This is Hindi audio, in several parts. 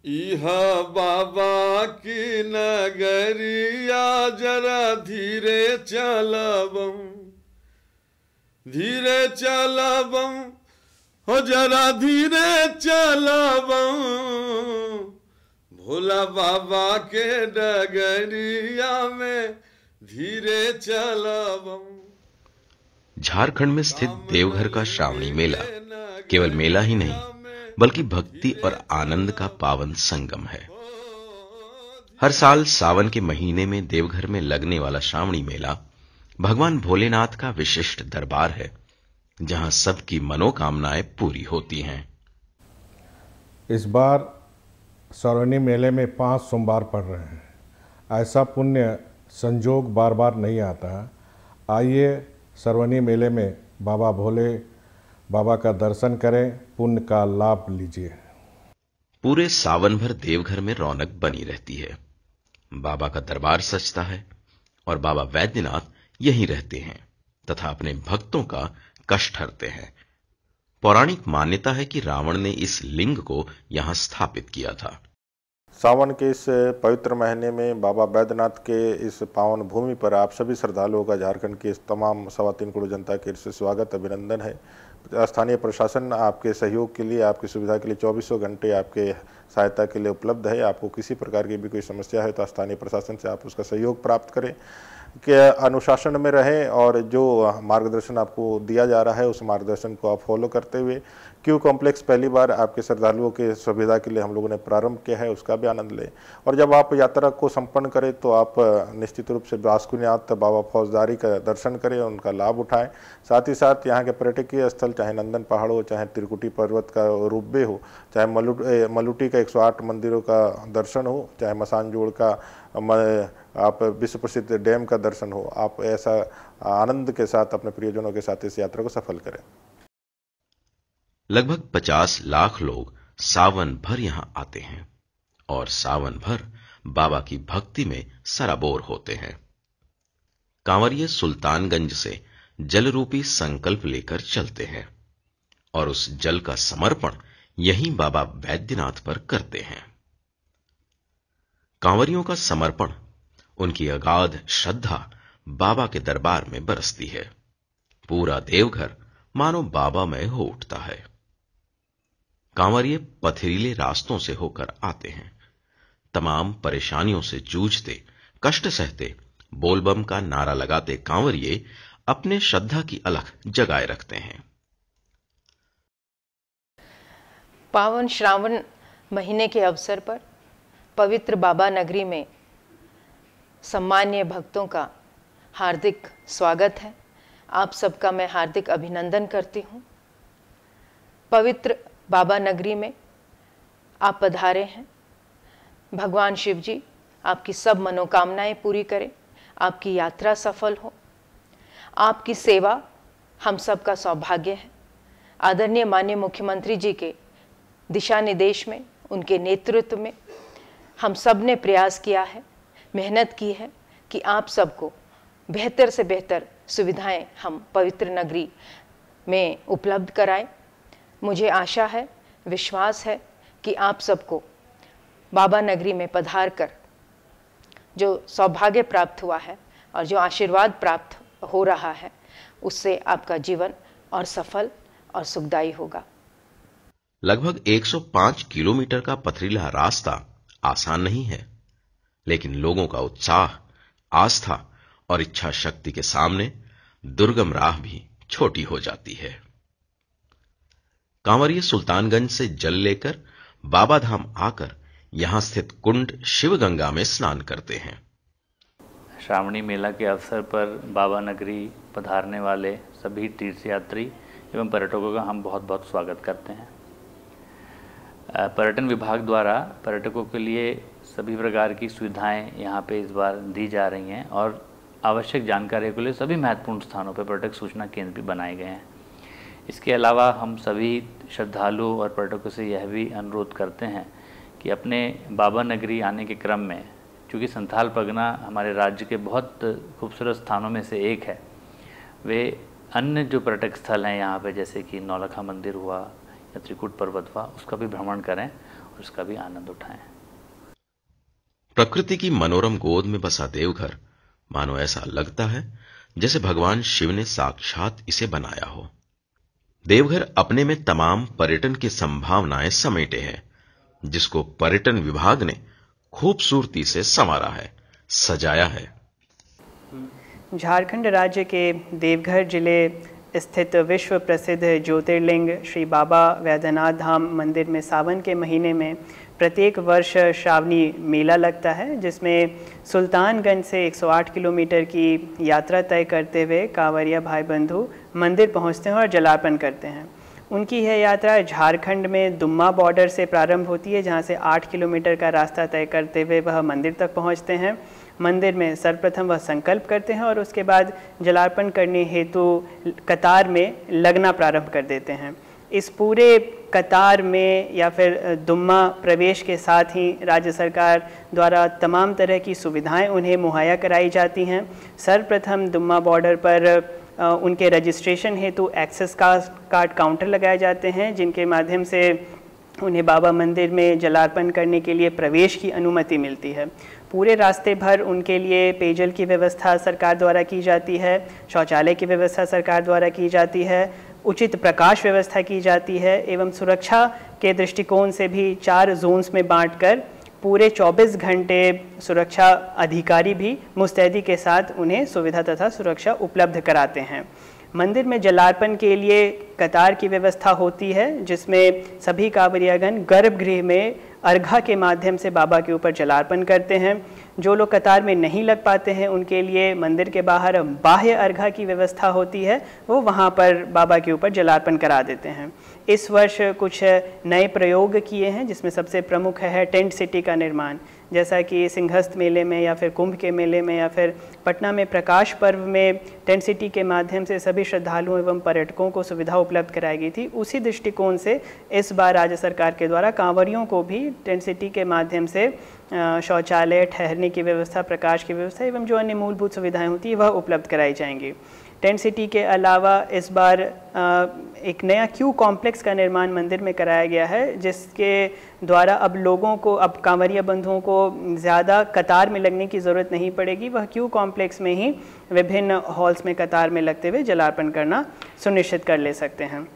इह बाबा की नगरिया जरा धीरे चलबम, धीरे चलबम हो जरा धीरे चलबम, भोला बाबा के डगरिया में धीरे चलबम। झारखंड में स्थित देवघर का श्रावणी मेला केवल मेला ही नहीं बल्कि भक्ति और आनंद का पावन संगम है। हर साल सावन के महीने में देवघर में लगने वाला श्रावणी मेला भगवान भोलेनाथ का विशिष्ट दरबार है, जहां सबकी मनोकामनाएं पूरी होती हैं। इस बार श्रावणी मेले में 5 सोमवार पड़ रहे हैं। ऐसा पुण्य संजोग बार बार नहीं आता। आइए श्रावणी मेले में बाबा भोले बाबा का दर्शन करें, पुण्य का लाभ लीजिए। पूरे सावन भर देवघर में रौनक बनी रहती है। बाबा का दरबार सजता है और बाबा वैद्यनाथ यहीं रहते हैं तथा अपने भक्तों का कष्ट हरते हैं। पौराणिक मान्यता है कि रावण ने इस लिंग को यहां स्थापित किया था। सावन के इस पवित्र महीने में बाबा वैद्यनाथ के इस पावन भूमि पर आप सभी श्रद्धालुओं का झारखंड की तमाम 3.25 करोड़ जनता के से स्वागत अभिनंदन है। स्थानीय प्रशासन आपके सहयोग के लिए, आपकी सुविधा के लिए 24 घंटे आपके सहायता के लिए उपलब्ध है। आपको किसी प्रकार की भी कोई समस्या है तो स्थानीय प्रशासन से आप उसका सहयोग प्राप्त करें, कि अनुशासन में रहें और जो मार्गदर्शन आपको दिया जा रहा है उस मार्गदर्शन को आप फॉलो करते हुए क्यू कॉम्प्लेक्स पहली बार आपके श्रद्धालुओं के सुविधा के लिए हम लोगों ने प्रारंभ किया है, उसका भी आनंद लें। और जब आप यात्रा को संपन्न करें तो आप निश्चित रूप से बासुकीनाथ बाबा फौजदारी का दर्शन करें, उनका लाभ उठाएं। साथ ही साथ यहाँ के पर्यटकीय स्थल चाहे नंदन पहाड़ हो, चाहे त्रिकुटी पर्वत का रोपवे हो, चाहे मलुटी का 108 मंदिरों का दर्शन हो, चाहे मसानजोड़ का आप विश्व प्रसिद्ध डैम का दर्शन हो, आप ऐसा आनंद के साथ अपने प्रियजनों के साथ इस यात्रा को सफल करें। लगभग 50 लाख लोग सावन भर यहां आते हैं और सावन भर बाबा की भक्ति में सराबोर होते हैं। कांवरिये सुल्तानगंज से जल रूपी संकल्प लेकर चलते हैं और उस जल का समर्पण यहीं बाबा वैद्यनाथ पर करते हैं। कांवरियों का समर्पण, उनकी अगाध श्रद्धा बाबा के दरबार में बरसती है। पूरा देवघर मानो बाबामय हो उठता है। कांवरिये पथरीले रास्तों से होकर आते हैं। तमाम परेशानियों से जूझते, कष्ट सहते, बोलबम का नारा लगाते कांवरिये अपने श्रद्धा की अलख जगाए रखते हैं। पावन श्रावण महीने के अवसर पर पवित्र बाबा नगरी में सम्मान्य भक्तों का हार्दिक स्वागत है। आप सबका मैं हार्दिक अभिनंदन करती हूँ। पवित्र बाबा नगरी में आप पधारे हैं। भगवान शिव जी आपकी सब मनोकामनाएं पूरी करें, आपकी यात्रा सफल हो। आपकी सेवा हम सब का सौभाग्य है। आदरणीय माननीय मुख्यमंत्री जी के दिशा निर्देश में, उनके नेतृत्व में हम सब ने प्रयास किया है, मेहनत की है कि आप सबको बेहतर से बेहतर सुविधाएं हम पवित्र नगरी में उपलब्ध कराएं। मुझे आशा है, विश्वास है कि आप सबको बाबा नगरी में पधार कर जो सौभाग्य प्राप्त हुआ है और जो आशीर्वाद प्राप्त हो रहा है, उससे आपका जीवन और सफल और सुखदायी होगा। लगभग 105 किलोमीटर का पथरीला रास्ता आसान नहीं है, लेकिन लोगों का उत्साह, आस्था और इच्छा शक्ति के सामने दुर्गम राह भी छोटी हो जाती है। कांवरिये सुल्तानगंज से जल लेकर बाबा धाम आकर यहां स्थित कुंड शिवगंगा में स्नान करते हैं। श्रावणी मेला के अवसर पर बाबा नगरी पधारने वाले सभी तीर्थयात्री एवं पर्यटकों का हम बहुत बहुत स्वागत करते हैं। पर्यटन विभाग द्वारा पर्यटकों के लिए सभी प्रकार की सुविधाएं यहाँ पे इस बार दी जा रही हैं और आवश्यक जानकारी के लिए सभी महत्वपूर्ण स्थानों पर पर्यटक सूचना केंद्र भी बनाए गए हैं। इसके अलावा हम सभी श्रद्धालुओं और पर्यटकों से यह भी अनुरोध करते हैं कि अपने बाबा नगरी आने के क्रम में, चूँकि संथाल परगना हमारे राज्य के बहुत खूबसूरत स्थानों में से एक है, वे अन्य जो पर्यटक स्थल हैं यहाँ पे, जैसे कि नौलखा मंदिर हुआ या त्रिकुट पर्वत हुआ, उसका भी भ्रमण करें और उसका भी आनंद उठाएं। प्रकृति की मनोरम गोद में बसा देवघर मानो ऐसा लगता है जैसे भगवान शिव ने साक्षात इसे बनाया हो। देवघर अपने में तमाम पर्यटन की संभावनाएं समेटे है, जिसको पर्यटन विभाग ने खूबसूरती से संवारा है, सजाया है। झारखंड राज्य के देवघर जिले स्थित विश्व प्रसिद्ध ज्योतिर्लिंग श्री बाबा वैद्यनाथ धाम मंदिर में सावन के महीने में प्रत्येक वर्ष श्रावणी मेला लगता है, जिसमें सुल्तानगंज से 108 किलोमीटर की यात्रा तय करते हुए कांवरिया भाई बंधु मंदिर पहुंचते हैं और जलार्पण करते हैं। उनकी यह यात्रा झारखंड में दुम्मा बॉर्डर से प्रारंभ होती है, जहां से 8 किलोमीटर का रास्ता तय करते हुए वह मंदिर तक पहुंचते हैं। मंदिर में सर्वप्रथम वह संकल्प करते हैं और उसके बाद जलार्पण करने हेतु कतार में लगना प्रारंभ कर देते हैं। इस पूरे कतार में या फिर दुम्मा प्रवेश के साथ ही राज्य सरकार द्वारा तमाम तरह की सुविधाएं उन्हें मुहैया कराई जाती हैं। सर्वप्रथम दुम्मा बॉर्डर पर उनके रजिस्ट्रेशन हेतु एक्सेस कार्ड काउंटर लगाए जाते हैं, जिनके माध्यम से उन्हें बाबा मंदिर में जलार्पण करने के लिए प्रवेश की अनुमति मिलती है। पूरे रास्ते भर उनके लिए पेयजल की व्यवस्था सरकार द्वारा की जाती है, शौचालय की व्यवस्था सरकार द्वारा की जाती है, उचित प्रकाश व्यवस्था की जाती है एवं सुरक्षा के दृष्टिकोण से भी 4 जोन्स में बांटकर पूरे 24 घंटे सुरक्षा अधिकारी भी मुस्तैदी के साथ उन्हें सुविधा तथा सुरक्षा उपलब्ध कराते हैं। मंदिर में जलार्पण के लिए कतार की व्यवस्था होती है, जिसमें सभी कांवरियागण गर्भगृह में अर्घा के माध्यम से बाबा के ऊपर जलार्पण करते हैं। जो लोग कतार में नहीं लग पाते हैं उनके लिए मंदिर के बाहर बाह्य अर्घा की व्यवस्था होती है, वो वहाँ पर बाबा के ऊपर जलार्पण करा देते हैं। इस वर्ष कुछ नए प्रयोग किए हैं, जिसमें सबसे प्रमुख है टेंट सिटी का निर्माण। जैसा कि सिंहस्थ मेले में या फिर कुंभ के मेले में या फिर पटना में प्रकाश पर्व में टेंट सिटी के माध्यम से सभी श्रद्धालुओं एवं पर्यटकों को सुविधा उपलब्ध कराई गई थी, उसी दृष्टिकोण से इस बार राज्य सरकार के द्वारा कांवरियों को भी टेंट सिटी के माध्यम से शौचालय, ठहरने की व्यवस्था, प्रकाश की व्यवस्था एवं जो अन्य मूलभूत सुविधाएं होती है वह उपलब्ध कराई जाएंगी। टेंट सिटी के अलावा इस बार एक नया क्यू कॉम्प्लेक्स का निर्माण मंदिर में कराया गया है, जिसके द्वारा अब लोगों को, अब कांवरिया बंधुओं को ज़्यादा कतार में लगने की ज़रूरत नहीं पड़ेगी। वह क्यू कॉम्प्लेक्स में ही विभिन्न हॉल्स में कतार में लगते हुए जलार्पण करना सुनिश्चित कर ले सकते हैं।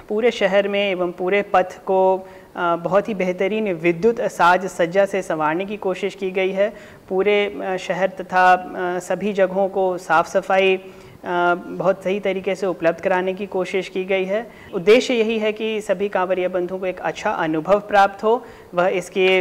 पूरे शहर में एवं पूरे पथ को बहुत ही बेहतरीन विद्युत साज सज्जा से संवारने की कोशिश की गई है। पूरे शहर तथा सभी जगहों को साफ़ सफाई बहुत सही तरीके से उपलब्ध कराने की कोशिश की गई है। उद्देश्य यही है कि सभी कांवरिया बंधुओं को एक अच्छा अनुभव प्राप्त हो, वह इसके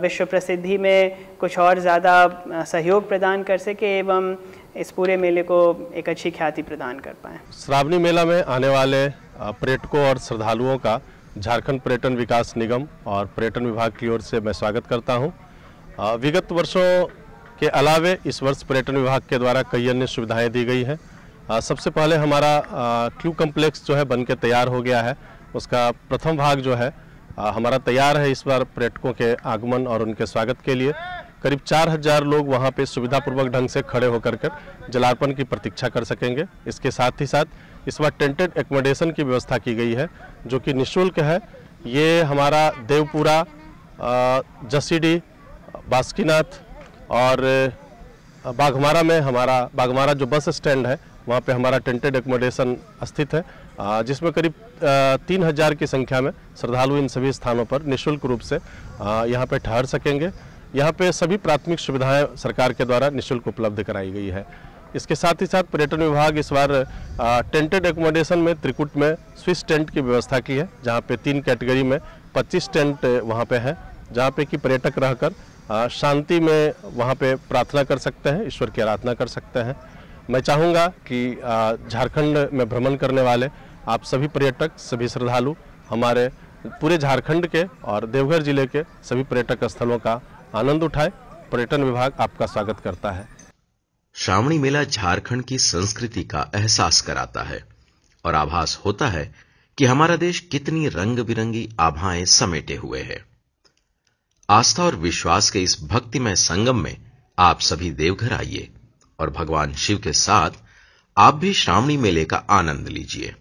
विश्व प्रसिद्धि में कुछ और ज़्यादा सहयोग प्रदान कर सके एवं इस पूरे मेले को एक अच्छी ख्याति प्रदान कर पाएँ। श्रावणी मेला में आने वाले पर्यटकों और श्रद्धालुओं का झारखंड पर्यटन विकास निगम और पर्यटन विभाग की ओर से मैं स्वागत करता हूं। विगत वर्षों के अलावे इस वर्ष पर्यटन विभाग के द्वारा कई अन्य सुविधाएं दी गई हैं। सबसे पहले हमारा क्यू कम्प्लेक्स जो है बन के तैयार हो गया है। उसका प्रथम भाग जो है हमारा तैयार है इस बार पर्यटकों के आगमन और उनके स्वागत के लिए। करीब 4000 लोग वहाँ पे सुविधापूर्वक ढंग से खड़े होकर कर जलार्पण की प्रतीक्षा कर सकेंगे। इसके साथ ही साथ इस बार टेंटेड एकोमोडेशन की व्यवस्था की गई है, जो कि निःशुल्क है। ये हमारा देवपुरा, जसीडीह, बासुकीनाथ और बाघमारा में हमारा बाघमारा जो बस स्टैंड है वहाँ पे हमारा टेंटेड एकोमोडेशन स्थित है, जिसमें करीब 3000 की संख्या में श्रद्धालु इन सभी स्थानों पर निःशुल्क रूप से यहाँ पे ठहर सकेंगे। यहाँ पे सभी प्राथमिक सुविधाएं सरकार के द्वारा निःशुल्क उपलब्ध कराई गई है। इसके साथ ही साथ पर्यटन विभाग इस बार टेंटेड एकोमोडेशन में त्रिकुट में स्विस टेंट की व्यवस्था की है, जहाँ पे 3 कैटेगरी में 25 टेंट वहाँ पे है, जहाँ पे कि पर्यटक रहकर शांति में वहाँ पे प्रार्थना कर सकते हैं, ईश्वर की आराधना कर सकते हैं। मैं चाहूँगा कि झारखंड में भ्रमण करने वाले आप सभी पर्यटक, सभी श्रद्धालु हमारे पूरे झारखंड के और देवघर जिले के सभी पर्यटक स्थलों का आनंद उठाए। पर्यटन विभाग आपका स्वागत करता है। श्रावणी मेला झारखंड की संस्कृति का एहसास कराता है और आभास होता है कि हमारा देश कितनी रंग बिरंगी आभाएं समेटे हुए है। आस्था और विश्वास के इस भक्तिमय संगम में आप सभी देवघर आइए और भगवान शिव के साथ आप भी श्रावणी मेले का आनंद लीजिए।